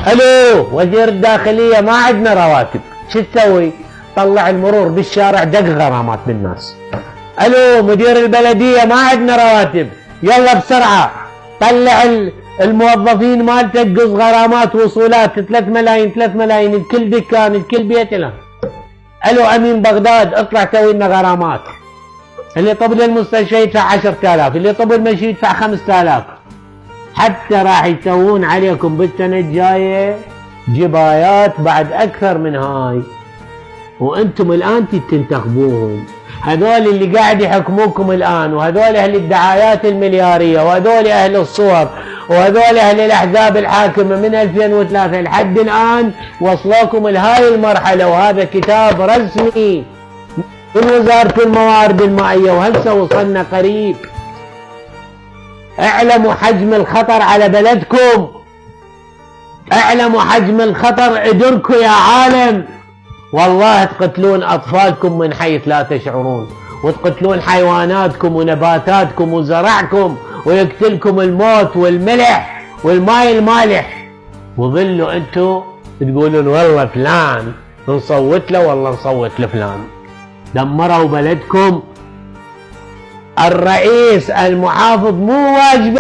الو وزير الداخلية ما عندنا رواتب، شو تسوي؟ طلع المرور بالشارع دق غرامات بالناس. الو مدير البلدية ما عندنا رواتب، يلا بسرعة طلع الموظفين مالتك قص غرامات وصولات 3 ملايين 3 ملايين لكل دكان لكل بيت له. الو امين بغداد اطلع سوي لنا غرامات. اللي طب للمستشفى يدفع 10,000، اللي طب المشي يدفع 5,000. حتى راح يسوون عليكم بالسنة الجاية جبايات بعد أكثر من هاي، وأنتم الآن تنتخبوهم. هذول اللي قاعد يحكموكم الآن، وهذول أهل الدعايات المليارية، وهذول أهل الصور، وهذول أهل الأحزاب الحاكمة من 2003 لحد الآن وصلوكم لهاي المرحلة. وهذا كتاب رسمي من وزارة الموارد المائية وهسه وصلنا قريب. اعلموا حجم الخطر على بلدكم، اعلموا حجم الخطر ادركوا يا عالم. والله تقتلون اطفالكم من حيث لا تشعرون، وتقتلون حيواناتكم ونباتاتكم وزرعكم، ويقتلكم الموت والملح والماء المالح، وظلوا انتم تقولون والله فلان نصوت له والله نصوت لفلان. دمروا بلدكم. الرئيس المحافظ مو واجبه